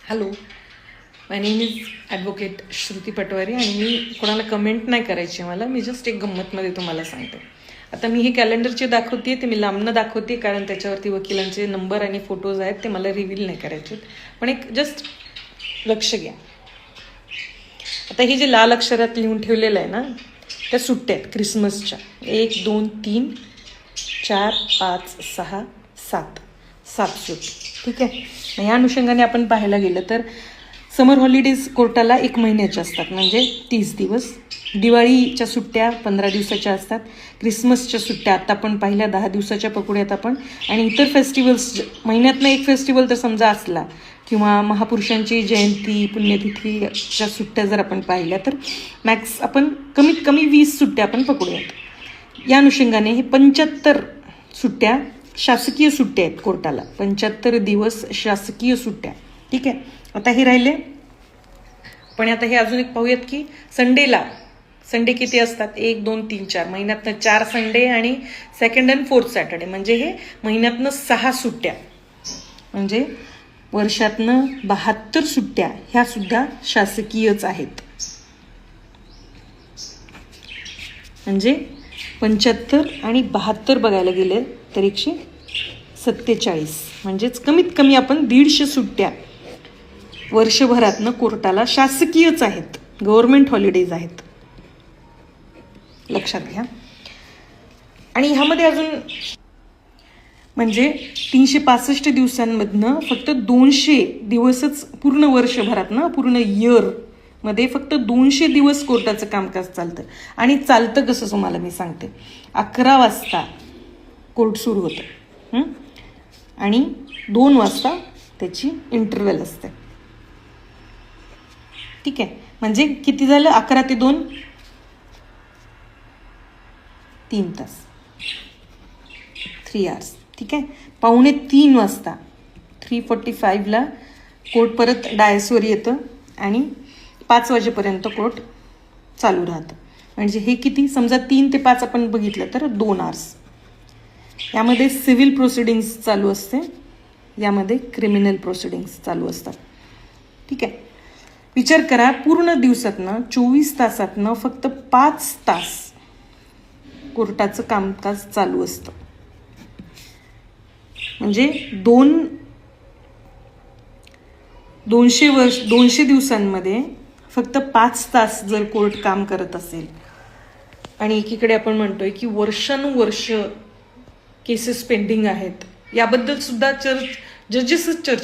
Hello, my name is advocate Shruti Patwari आणि मी कोणाला कमेंट नाही करायची मला. मी जस्ट एक गंमतमध्ये तुम्हाला सांगते. आता मी हे कॅलेंडरचे दाखवते, ते मी लांबनं दाखवते कारण त्याच्यावरती वकिलांचे नंबर आणि फोटोज आहेत, ते मला रिव्हील नाही करायचे. पण एक जस्ट लक्ष घ्या. आता हे जे लाल अक्षरात लिहून ठेवलेलं आहे ना, त्या सुट्ट्या आहेत क्रिसमसच्या. 1, 2, 3, 4, 5, 6, 7 सुट्टी. ठीक आहे. या अनुषंगाने आपण पाहायला गेलं तर समर हॉलिडेज कोर्टाला 1 महिन्याच्या असतात, म्हणजे 30 दिवस. दिवाळीच्या सुट्ट्या 15 दिवसाच्या असतात. क्रिसमसच्या सुट्ट्या आता आपण पाहिल्या 10 दिवसाच्या पकडूयात आपण. आणि इतर फेस्टिवल्स महिन्यातनं एक फेस्टिवल तर समजा असला किंवा महापुरुषांची जयंती पुण्यतिथीच्या सुट्ट्या जर आपण पाहिल्या तर मॅक्स आपण कमीत कमी 20 सुट्ट्या आपण पकडूयात. या अनुषंगाने हे 75 सुट्ट्या शासकीय सुट्ट्या आहेत कोर्टाला. 75 दिवस शासकीय सुट्ट्या. ठीक आहे. आता हे राहिले. पण आता हे अजून एक पाहूयात की संडे किती असतात. 1, 2, 3, 4 महिन्यातनं 4 संडे आणि 2nd and 4th सॅटर्डे, म्हणजे हे महिन्यातनं 6 सुट्ट्या, म्हणजे वर्षातनं 72 सुट्ट्या ह्या सुद्धा शासकीयच आहेत. म्हणजे 75 आणि 72 बघायला गेले तर 147, म्हणजेच कमीत कमी आपण 150 सुट्ट्या वर्षभरातनं कोर्टाला शासकीयच आहेत, गव्हर्नमेंट हॉलिडेज आहेत, लक्षात घ्या. आणि ह्यामध्ये अजून म्हणजे 365 दिवसांमधनं फक्त 200 दिवसच पूर्ण वर्षभरातनं, पूर्ण इयरमध्ये फक्त 200 दिवस कोर्टाचं कामकाज चालतं. आणि चालतं कसं तुम्हाला मी सांगते. 11 वाजता कोर्ट सुरू होतं आणि 2 वाजता त्याची इंटरव्हल असते. ठीक आहे. म्हणजे किती झालं. 11 ते 2 3 तास, 3 hours. ठीक आहे. 2:45 वाजता 3:45ला कोर्ट परत डायसवर येतं आणि 5 वाजेपर्यंत कोर्ट चालू राहतं. म्हणजे हे किती समजा 3 ते 5 आपण बघितलं तर 2 hours. यामध्ये सिव्हिल प्रोसिडिंग्स चालू असते, यामध्ये क्रिमिनल प्रोसिडिंग्स चालू असतात. ठीक आहे. विचार करा, पूर्ण दिवसातनं 24 तासातनं फक्त 5 तास कोर्टाचं कामकाज चालू असतं. म्हणजे 200 दिवसांमध्ये फक्त 5 तास जर कोर्ट काम करत असेल आणि एकीकडे आपण म्हणतोय की वर्षानुवर्ष केसेस पेंडिंग आहेत, याबद्दल सुद्धा जजेसच चर्चा